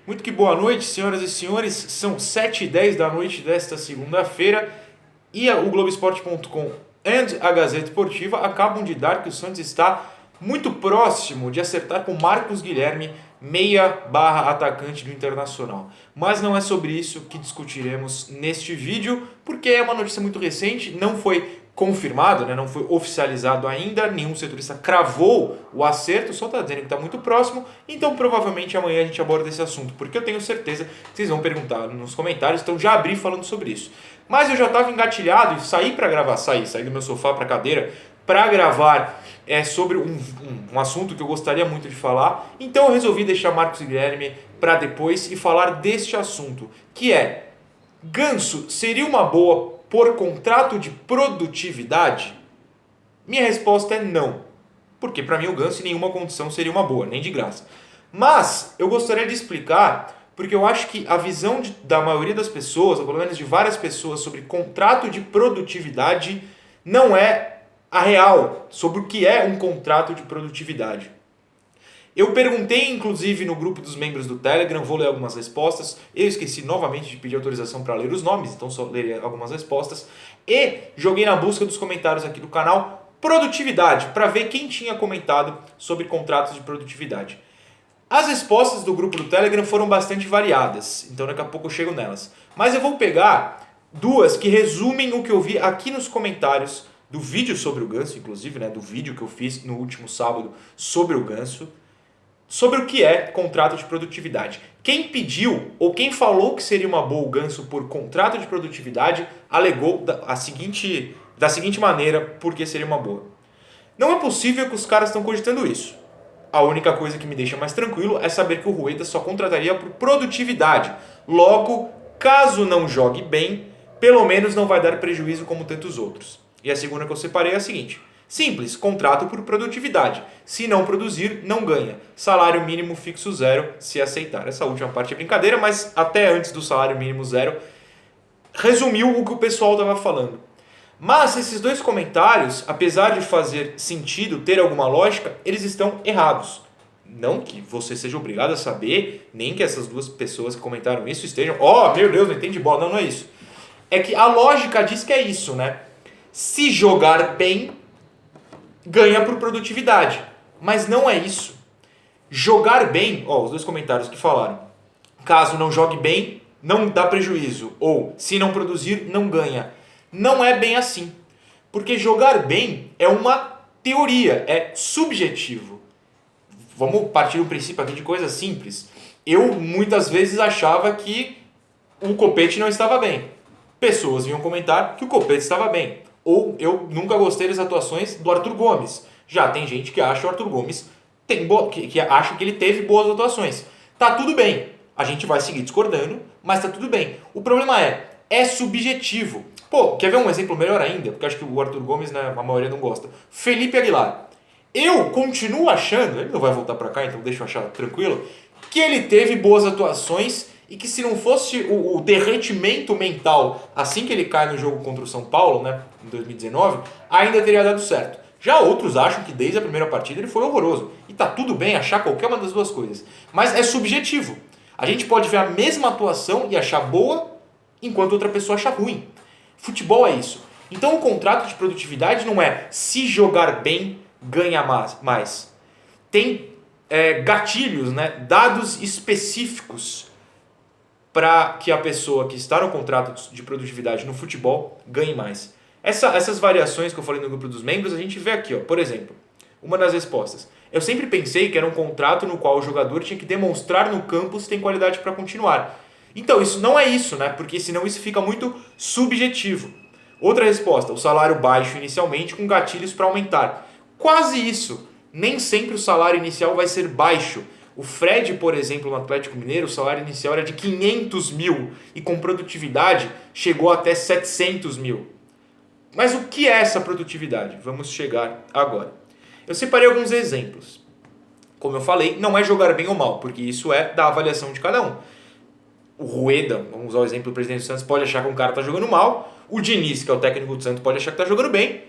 Muito que boa noite, senhoras e senhores. São 7h10 da noite desta segunda-feira e o Globoesporte.com e a Gazeta Esportiva acabam de dar que o Santos está muito próximo de acertar com Marcos Guilherme, meia/atacante do Internacional. Mas não é sobre isso que discutiremos neste vídeo, porque é uma notícia muito recente, não foi confirmado, não foi oficializado ainda, nenhum setorista cravou o acerto, só está dizendo que está muito próximo, então provavelmente amanhã a gente aborda esse assunto, porque eu tenho certeza que vocês vão perguntar nos comentários, então já abri falando sobre isso. Mas eu já estava engatilhado e saí para gravar, saí do meu sofá para a cadeira para gravar sobre um assunto que eu gostaria muito de falar, então eu resolvi deixar Marcos Guilherme para depois e falar deste assunto, que é: Ganso seria uma boa por contrato de produtividade? Minha resposta é não. Porque para mim o Ganso em nenhuma condição seria uma boa, nem de graça. Mas eu gostaria de explicar, porque eu acho que a visão da maioria das pessoas, ou pelo menos de várias pessoas, sobre contrato de produtividade não é a real, sobre o que é um contrato de produtividade. Eu perguntei, inclusive, no grupo dos membros do Telegram, vou ler algumas respostas. Eu esqueci novamente de pedir autorização para ler os nomes, então só lerei algumas respostas. E joguei na busca dos comentários aqui do canal produtividade, para ver quem tinha comentado sobre contratos de produtividade. As respostas do grupo do Telegram foram bastante variadas, então daqui a pouco eu chego nelas. Mas eu vou pegar duas que resumem o que eu vi aqui nos comentários do vídeo sobre o Ganso, inclusive, do vídeo que eu fiz no último sábado sobre o Ganso, sobre o que é contrato de produtividade. Quem pediu ou quem falou que seria uma boa o Ganso por contrato de produtividade alegou da seguinte maneira por que seria uma boa. Não é possível que os caras estão cogitando isso. A única coisa que me deixa mais tranquilo é saber que o Rueda só contrataria por produtividade. Logo, caso não jogue bem, pelo menos não vai dar prejuízo como tantos outros. E a segunda que eu separei é a seguinte: simples, contrato por produtividade. Se não produzir, não ganha. Salário mínimo fixo zero, se aceitar. Essa última parte é brincadeira, mas até antes do salário mínimo zero, resumiu o que o pessoal estava falando. Mas esses dois comentários, apesar de fazer sentido, ter alguma lógica, eles estão errados. Não que você seja obrigado a saber, nem que essas duas pessoas que comentaram isso estejam: meu Deus, não entende bola. Não é isso. É que a lógica diz que é isso, Se jogar bem, ganha por produtividade. Mas não é isso. Jogar bem, os dois comentários que falaram: caso não jogue bem, não dá prejuízo. Ou, se não produzir, não ganha. Não é bem assim. Porque jogar bem é uma teoria, é subjetivo. Vamos partir do princípio aqui de coisa simples. Eu muitas vezes achava que o Copete não estava bem. Pessoas vinham comentar que o Copete estava bem. Ou eu nunca gostei das atuações do Arthur Gomes. Já tem gente que acha o Arthur Gomes que acha que ele teve boas atuações. Tá tudo bem. A gente vai seguir discordando, mas tá tudo bem. O problema é subjetivo. Quer ver um exemplo melhor ainda? Porque acho que o Arthur Gomes, a maioria não gosta. Felipe Aguilar. Eu continuo achando, ele não vai voltar pra cá, então deixa eu achar tranquilo, que ele teve boas atuações e que se não fosse o derretimento mental assim que ele cai no jogo contra o São Paulo, em 2019, ainda teria dado certo. Já outros acham que desde a primeira partida ele foi horroroso. E tá tudo bem achar qualquer uma das duas coisas. Mas é subjetivo. A gente pode ver a mesma atuação e achar boa, enquanto outra pessoa acha ruim. Futebol é isso. Então o contrato de produtividade não é se jogar bem, ganha mais. Tem gatilhos, dados específicos para que a pessoa que está no contrato de produtividade no futebol ganhe mais. Essas variações que eu falei no grupo dos membros, a gente vê aqui, por exemplo, uma das respostas. Eu sempre pensei que era um contrato no qual o jogador tinha que demonstrar no campo se tem qualidade para continuar. Então, isso não é isso, porque senão isso fica muito subjetivo. Outra resposta: o salário baixo inicialmente com gatilhos para aumentar. Quase isso. Nem sempre o salário inicial vai ser baixo. O Fred, por exemplo, no Atlético Mineiro, o salário inicial era de 500 mil e com produtividade chegou até 700 mil. Mas o que é essa produtividade? Vamos chegar agora. Eu separei alguns exemplos. Como eu falei, não é jogar bem ou mal, porque isso é da avaliação de cada um. O Rueda, vamos usar o exemplo do presidente do Santos, pode achar que um cara está jogando mal. O Diniz, que é o técnico do Santos, pode achar que está jogando bem.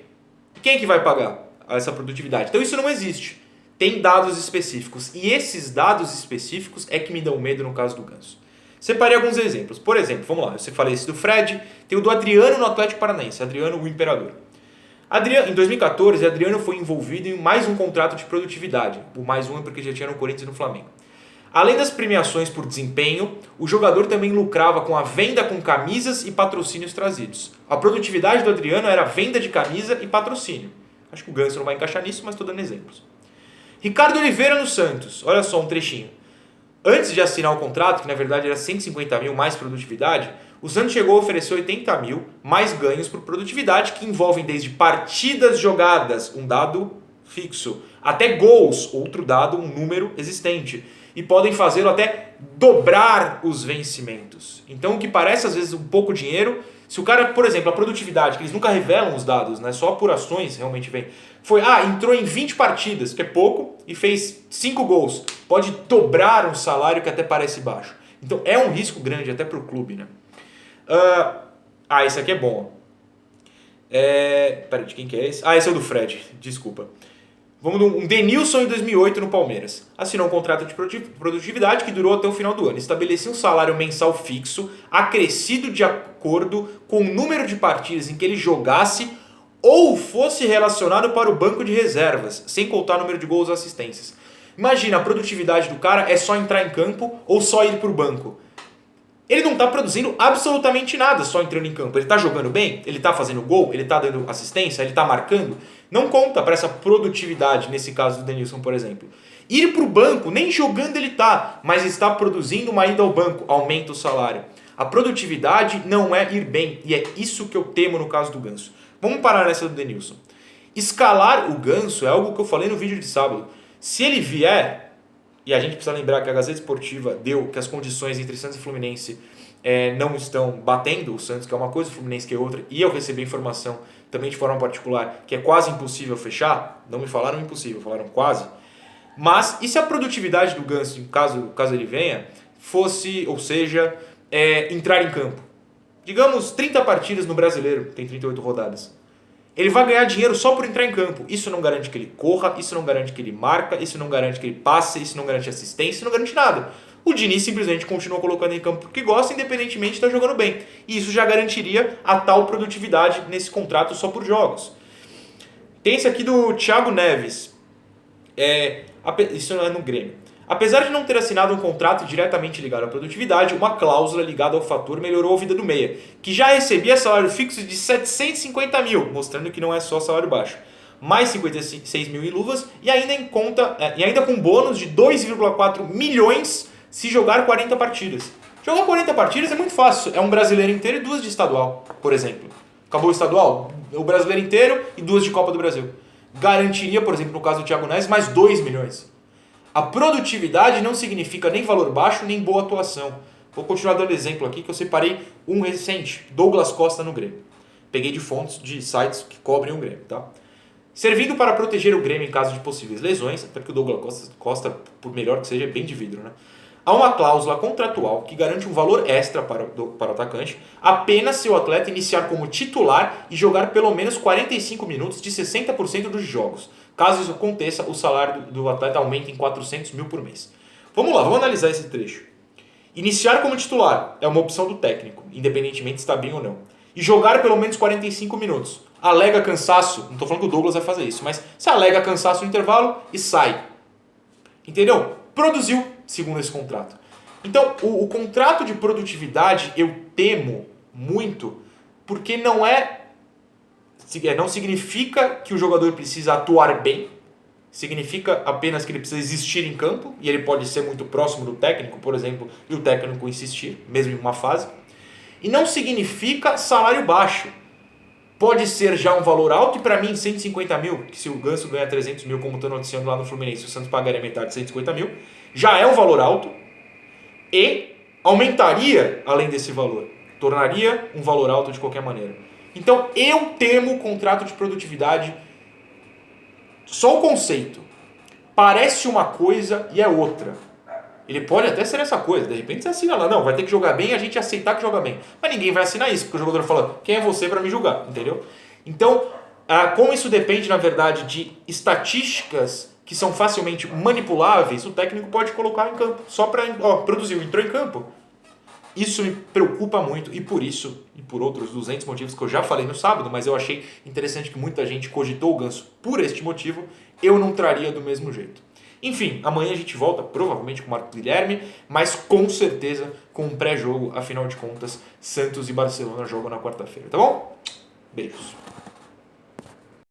Quem é que vai pagar essa produtividade? Então isso não existe. tem dados específicos. E esses dados específicos é que me dão medo no caso do Ganso. Separei alguns exemplos. Por exemplo, vamos lá, eu falei esse do Fred, tem o do Adriano no Atlético Paranaense, Adriano o Imperador. Em 2014, Adriano foi envolvido em mais um contrato de produtividade. O mais um é porque já tinha no Corinthians e no Flamengo. Além das premiações por desempenho, o jogador também lucrava com a venda com camisas e patrocínios trazidos. A produtividade do Adriano era venda de camisa e patrocínio. Acho que o Ganso não vai encaixar nisso, mas estou dando exemplos. Ricardo Oliveira no Santos, olha só um trechinho. Antes de assinar o contrato, que na verdade era 150 mil mais produtividade, o Santos chegou a oferecer 80 mil mais ganhos por produtividade, que envolvem desde partidas jogadas, um dado fixo, até gols, outro dado, um número existente. E podem fazê-lo até dobrar os vencimentos. Então, o que parece às vezes um pouco dinheiro, se o cara, por exemplo, a produtividade, que eles nunca revelam os dados, né, só apurações realmente vem, entrou em 20 partidas, que é pouco, e fez 5 gols. Pode dobrar um salário que até parece baixo. Então, é um risco grande até para o clube, né? Esse aqui é bom. Peraí, de quem que é esse? Esse é o do Fred, desculpa. Um Denilson em 2008 no Palmeiras. Assinou um contrato de produtividade que durou até o final do ano. Estabelecia um salário mensal fixo, acrescido de acordo com o número de partidas em que ele jogasse ou fosse relacionado para o banco de reservas, sem contar o número de gols ou assistências. Imagina, a produtividade do cara é só entrar em campo ou só ir para o banco. Ele não está produzindo absolutamente nada só entrando em campo. Ele está jogando bem? Ele está fazendo gol? Ele está dando assistência? Ele está marcando? Não conta para essa produtividade, nesse caso do Denilson, por exemplo. Ir para o banco, nem jogando ele está, mas está produzindo uma ida ao banco, aumenta o salário. A produtividade não é ir bem, e é isso que eu temo no caso do Ganso. Vamos parar nessa do Denilson. Escalar o Ganso é algo que eu falei no vídeo de sábado. Se ele vier, e a gente precisa lembrar que a Gazeta Esportiva deu que as condições entre Santos e Fluminense não estão batendo, o Santos que é uma coisa, o Fluminense que é outra, e eu recebi informação também de forma particular que é quase impossível fechar, não me falaram impossível, falaram quase, mas e se a produtividade do Ganso, caso ele venha, fosse, ou seja, entrar em campo? Digamos 30 partidas no Brasileiro, tem 38 rodadas. Ele vai ganhar dinheiro só por entrar em campo. Isso não garante que ele corra, isso não garante que ele marca, isso não garante que ele passe, isso não garante assistência, isso não garante nada. O Diniz simplesmente continua colocando em campo porque gosta, independentemente de estar jogando bem. E isso já garantiria a tal produtividade nesse contrato só por jogos. Tem esse aqui do Thiago Neves. Isso não é no Grêmio. Apesar de não ter assinado um contrato diretamente ligado à produtividade, uma cláusula ligada ao fator melhorou a vida do meia, que já recebia salário fixo de 750 mil, mostrando que não é só salário baixo. Mais 56 mil em luvas e ainda com bônus de 2,4 milhões se jogar 40 partidas. Jogar 40 partidas é muito fácil. É um brasileiro inteiro e 2 de estadual, por exemplo. Acabou o estadual? O brasileiro inteiro e 2 de Copa do Brasil. Garantiria, por exemplo, no caso do Thiago Neves, mais 2 milhões. A produtividade não significa nem valor baixo, nem boa atuação. Vou continuar dando exemplo aqui, que eu separei um recente. Douglas Costa no Grêmio. Peguei de fontes de sites que cobrem o Grêmio, tá? Servindo para proteger o Grêmio em caso de possíveis lesões, até porque o Douglas Costa, por melhor que seja, é bem de vidro, né? Há uma cláusula contratual que garante um valor extra para o atacante apenas se o atleta iniciar como titular e jogar pelo menos 45 minutos de 60% dos jogos. Caso isso aconteça, o salário do atleta aumenta em 400 mil por mês. Vamos lá, vamos analisar esse trecho. Iniciar como titular é uma opção do técnico, independentemente se está bem ou não. E jogar pelo menos 45 minutos. Alega cansaço, não estou falando que o Douglas vai fazer isso, mas se alega cansaço no intervalo e sai. Entendeu? Produziu, segundo esse contrato. Então, o contrato de produtividade eu temo muito, porque não significa que o jogador precisa atuar bem, significa apenas que ele precisa existir em campo, e ele pode ser muito próximo do técnico, por exemplo, e o técnico insistir, mesmo em uma fase. E não significa salário baixo. Pode ser já um valor alto, e para mim 150 mil, que se o Ganso ganha 300 mil, como estão noticiando lá no Fluminense, o Santos pagaria metade de 150 mil, já é um valor alto, e aumentaria além desse valor. Tornaria um valor alto de qualquer maneira. Então eu temo o contrato de produtividade. Só o conceito. Parece uma coisa e é outra. Ele pode até ser essa coisa. De repente você assina lá. Não, vai ter que jogar bem e a gente aceitar que joga bem. Mas ninguém vai assinar isso, porque o jogador fala, quem é você para me julgar? Entendeu? Então, como isso depende, na verdade, de estatísticas que são facilmente manipuláveis, o técnico pode colocar em campo, só para produzir, entrou em campo. Isso me preocupa muito e por isso, e por outros 200 motivos que eu já falei no sábado, mas eu achei interessante que muita gente cogitou o Ganso por este motivo, eu não traria do mesmo jeito. Enfim, amanhã a gente volta, provavelmente com o Marco Guilherme, mas com certeza com um pré-jogo, afinal de contas, Santos e Barcelona jogam na quarta-feira, tá bom? Beijos.